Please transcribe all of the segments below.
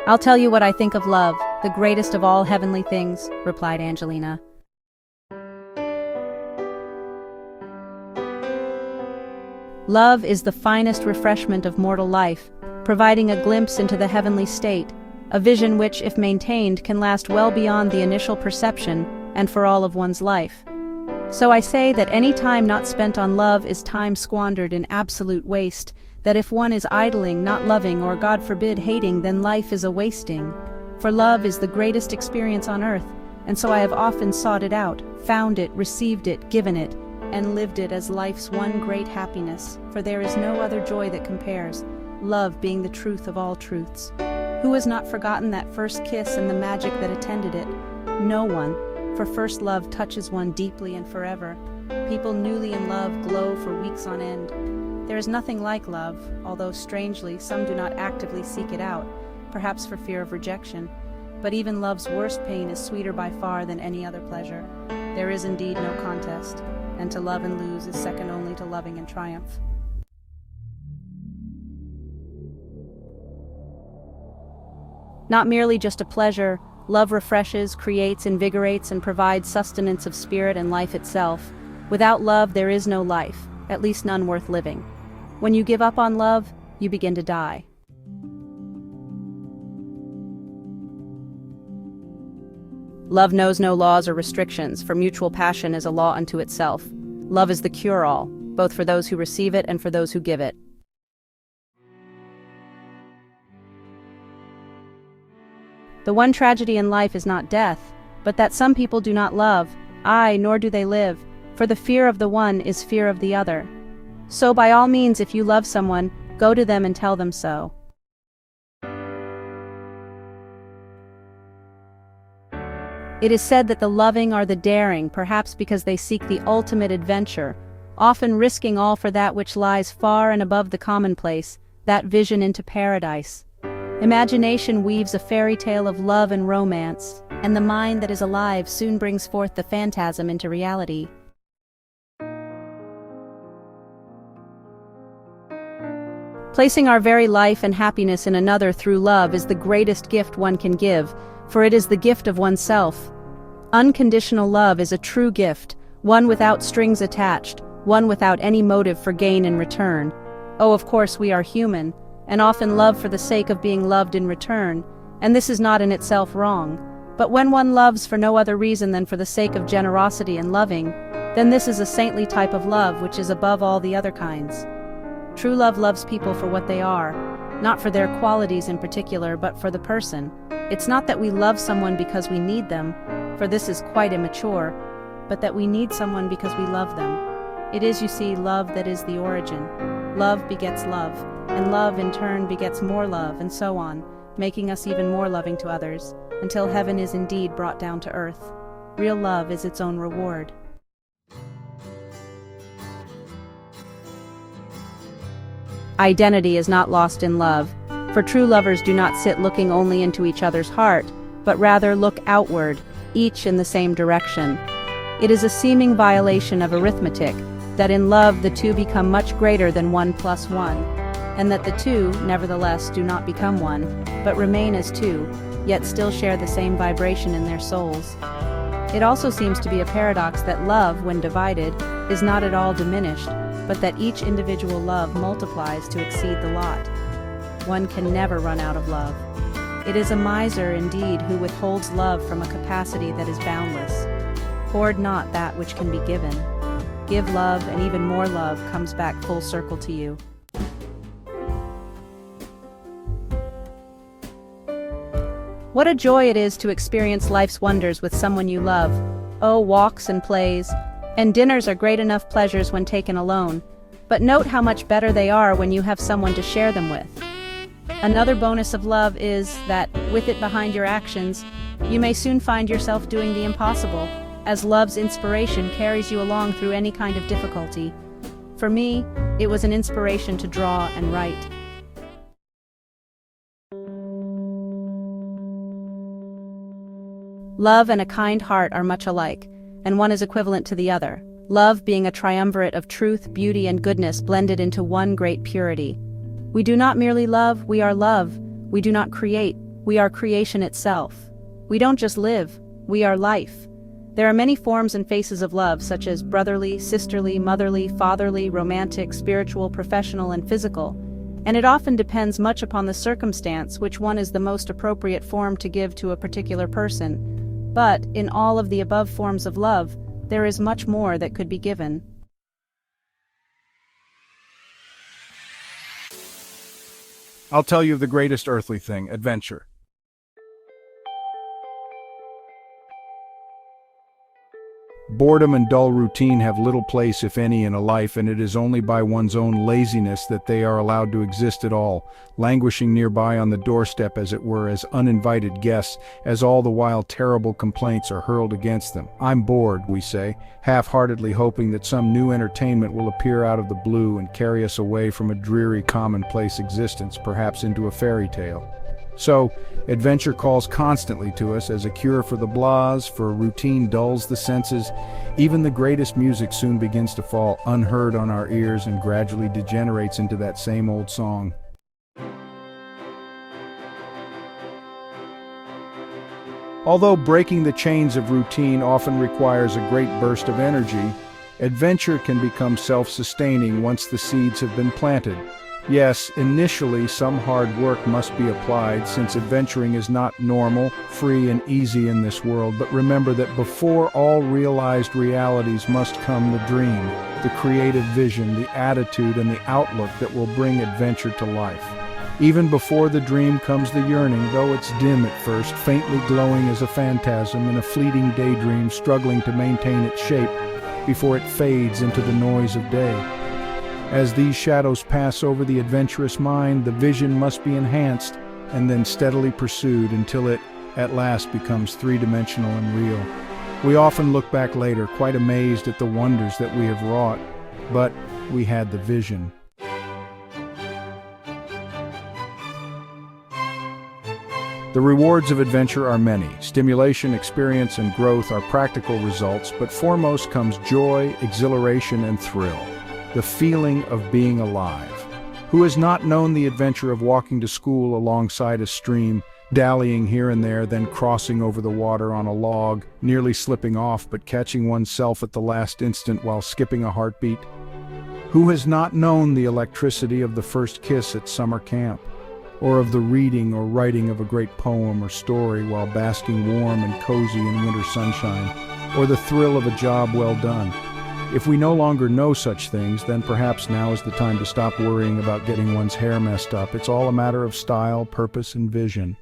I'll tell you what I think of love, the greatest of all heavenly things, replied Angelina. Love is the finest refreshment of mortal life, providing a glimpse into the heavenly state, a vision which, if maintained, can last well beyond the initial perception and for all of one's life. So I say that any time not spent on love is time squandered in absolute waste, that if one is idling, not loving, or God forbid hating, then life is a wasting. For love is the greatest experience on earth, and so I have often sought it out, found it, received it, given it, and lived it as life's one great happiness, for there is no other joy that compares, love being the truth of all truths. Who has not forgotten that first kiss and the magic that attended it? No one, for first love touches one deeply and forever. People newly in love glow for weeks on end. There is nothing like love, although strangely some do not actively seek it out, perhaps for fear of rejection. But even love's worst pain is sweeter by far than any other pleasure. There is indeed no contest, and to love and lose is second only to loving and triumph. Not merely just a pleasure, love refreshes, creates, invigorates, and provides sustenance of spirit and life itself. Without love, there is no life, at least none worth living. When you give up on love, you begin to die. Love knows no laws or restrictions, for mutual passion is a law unto itself. Love is the cure-all, both for those who receive it and for those who give it. The one tragedy in life is not death, but that some people do not love, aye, nor do they live, for the fear of the one is fear of the other. So by all means, if you love someone, go to them and tell them so. It is said that the loving are the daring, perhaps because they seek the ultimate adventure, often risking all for that which lies far and above the commonplace, that vision into paradise. Imagination weaves a fairy tale of love and romance, and the mind that is alive soon brings forth the phantasm into reality. Placing our very life and happiness in another through love is the greatest gift one can give, for it is the gift of oneself. Unconditional love is a true gift, one without strings attached, one without any motive for gain in return. Oh, of course we are human, and often love for the sake of being loved in return, and this is not in itself wrong. But when one loves for no other reason than for the sake of generosity and loving, then this is a saintly type of love which is above all the other kinds. True love loves people for what they are, not for their qualities in particular, but for the person. It's not that we love someone because we need them, for this is quite immature, but that we need someone because we love them. It is, you see, love that is the origin. Love begets love, and love in turn begets more love, and so on, making us even more loving to others, until heaven is indeed brought down to earth. Real love is its own reward. Identity is not lost in love, for true lovers do not sit looking only into each other's heart, but rather look outward, each in the same direction. It is a seeming violation of arithmetic, that in love the two become much greater than 1 + 1, and that the two, nevertheless, do not become one, but remain as two, yet still share the same vibration in their souls. It also seems to be a paradox that love, when divided, is not at all diminished, but that each individual love multiplies to exceed the lot. One can never run out of love. It is a miser, indeed, who withholds love from a capacity that is boundless. Hoard not that which can be given. Give love, and even more love comes back full circle to you. What a joy it is to experience life's wonders with someone you love. Oh, walks and plays, and dinners are great enough pleasures when taken alone, but note how much better they are when you have someone to share them with. Another bonus of love is that, with it behind your actions, you may soon find yourself doing the impossible, as love's inspiration carries you along through any kind of difficulty. For me, it was an inspiration to draw and write. Love and a kind heart are much alike, and one is equivalent to the other, love being a triumvirate of truth, beauty, and goodness blended into one great purity. We do not merely love, we are love. We do not create, We are creation itself. We don't just live, we are life. There are many forms and faces of love, such as brotherly, sisterly, motherly, fatherly, romantic, spiritual, professional, and physical. And it often depends much upon the circumstance which one is the most appropriate form to give to a particular person. But, in all of the above forms of love, there is much more that could be given. I'll tell you of the greatest earthly thing, adventure. Boredom and dull routine have little place, if any, in a life, and it is only by one's own laziness that they are allowed to exist at all, languishing nearby on the doorstep, as it were, as uninvited guests, as all the while terrible complaints are hurled against them. "I'm bored," we say, half-heartedly hoping that some new entertainment will appear out of the blue and carry us away from a dreary, commonplace existence, perhaps into a fairy tale. So, adventure calls constantly to us as a cure for the blahs, for routine dulls the senses. Even the greatest music soon begins to fall unheard on our ears and gradually degenerates into that same old song. Although breaking the chains of routine often requires a great burst of energy, adventure can become self-sustaining once the seeds have been planted. Yes, initially some hard work must be applied, since adventuring is not normal, free, and easy in this world. But remember that before all realized realities must come the dream, the creative vision, the attitude, and the outlook that will bring adventure to life. Even before the dream comes the yearning, though it's dim at first, faintly glowing as a phantasm in a fleeting daydream struggling to maintain its shape before it fades into the noise of day. As these shadows pass over the adventurous mind, the vision must be enhanced and then steadily pursued until it, at last, becomes three-dimensional and real. We often look back later, quite amazed at the wonders that we have wrought, but we had the vision. The rewards of adventure are many. Stimulation, experience, and growth are practical results, but foremost comes joy, exhilaration, and thrill. The feeling of being alive. Who has not known the adventure of walking to school alongside a stream, dallying here and there, then crossing over the water on a log, nearly slipping off but catching oneself at the last instant while skipping a heartbeat? Who has not known the electricity of the first kiss at summer camp, or of the reading or writing of a great poem or story while basking warm and cozy in winter sunshine, or the thrill of a job well done? If we no longer know such things, then perhaps now is the time to stop worrying about getting one's hair messed up. It's all a matter of style, purpose, and vision.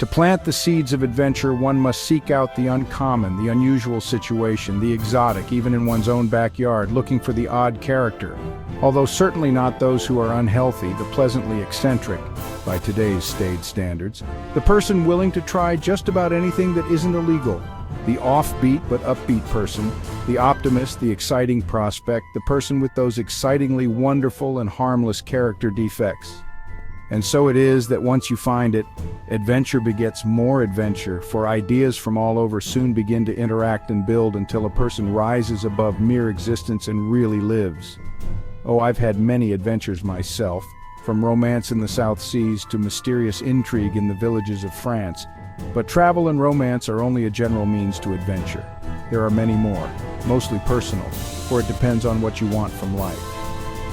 To plant the seeds of adventure, one must seek out the uncommon, the unusual situation, the exotic, even in one's own backyard, looking for the odd character. Although certainly not those who are unhealthy, the pleasantly eccentric, by today's staid standards, the person willing to try just about anything that isn't illegal, the offbeat but upbeat person, the optimist, the exciting prospect, the person with those excitingly wonderful and harmless character defects. And so it is that once you find it, adventure begets more adventure, for ideas from all over soon begin to interact and build until a person rises above mere existence and really lives. Oh, I've had many adventures myself, from romance in the South Seas to mysterious intrigue in the villages of France. But travel and romance are only a general means to adventure. There are many more, mostly personal, for it depends on what you want from life.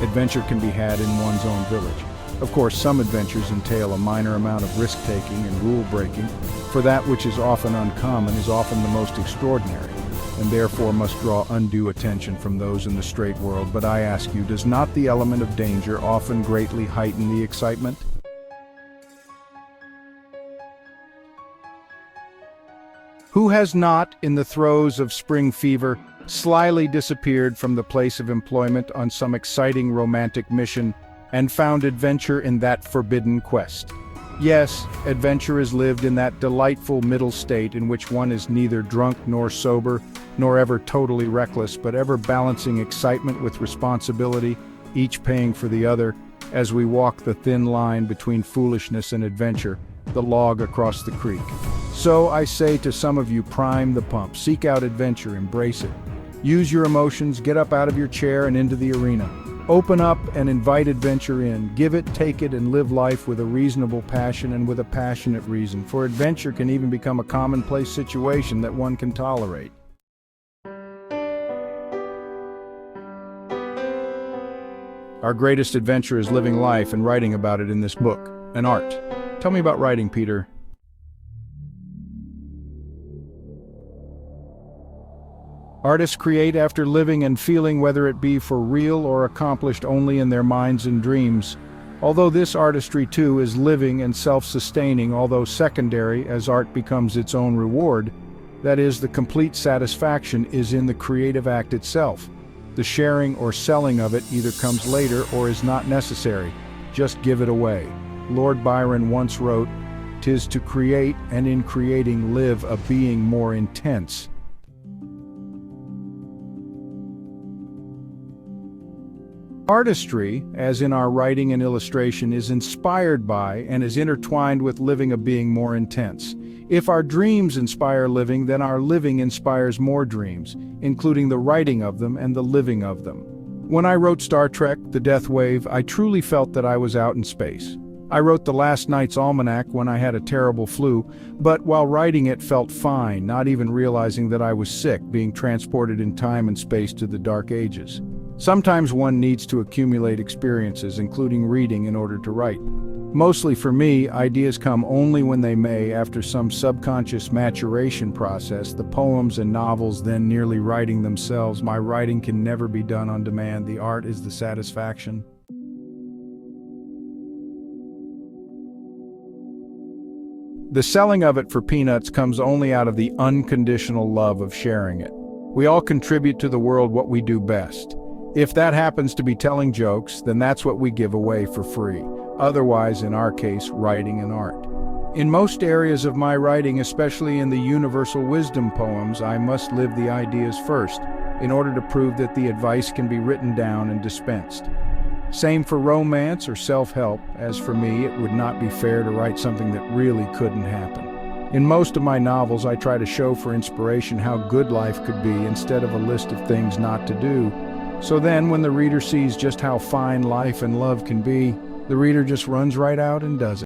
Adventure can be had in one's own village. Of course, some adventures entail a minor amount of risk-taking and rule-breaking, for that which is often uncommon is often the most extraordinary, and therefore must draw undue attention from those in the straight world. But I ask you, does not the element of danger often greatly heighten the excitement? Who has not, in the throes of spring fever, slyly disappeared from the place of employment on some exciting romantic mission and found adventure in that forbidden quest? Yes, adventure is lived in that delightful middle state in which one is neither drunk nor sober, nor ever totally reckless, but ever balancing excitement with responsibility, each paying for the other, as we walk the thin line between foolishness and adventure, the log across the creek. So I say to some of you, prime the pump, seek out adventure, embrace it. Use your emotions, get up out of your chair and into the arena. Open up and invite adventure in. Give it, take it, and live life with a reasonable passion and with a passionate reason, for adventure can even become a commonplace situation that one can tolerate. Our greatest adventure is living life and writing about it in this book, an art. Tell me about writing, Peter. Artists create after living and feeling, whether it be for real or accomplished only in their minds and dreams. Although this artistry too is living and self-sustaining, although secondary as art becomes its own reward, that is, the complete satisfaction is in the creative act itself. The sharing or selling of it either comes later or is not necessary. Just give it away. Lord Byron once wrote, "'Tis to create, and in creating live a being more intense." Artistry, as in our writing and illustration, is inspired by and is intertwined with living a being more intense. If our dreams inspire living, then our living inspires more dreams, including the writing of them and the living of them. When I wrote Star Trek: The Death Wave, I truly felt that I was out in space. I wrote The Last Night's Almanac when I had a terrible flu, but while writing it felt fine, not even realizing that I was sick, being transported in time and space to the Dark Ages. Sometimes one needs to accumulate experiences, including reading, in order to write. Mostly for me, ideas come only when they may, after some subconscious maturation process, the poems and novels then nearly writing themselves. My writing can never be done on demand. The art is the satisfaction. The selling of it for peanuts comes only out of the unconditional love of sharing it. We all contribute to the world what we do best. If that happens to be telling jokes, then that's what we give away for free. Otherwise, in our case, writing and art. In most areas of my writing, especially in the universal wisdom poems, I must live the ideas first, in order to prove that the advice can be written down and dispensed. Same for romance or self-help. As for me, it would not be fair to write something that really couldn't happen. In most of my novels, I try to show for inspiration how good life could be instead of a list of things not to do. So then, when the reader sees just how fine life and love can be, the reader just runs right out and does it.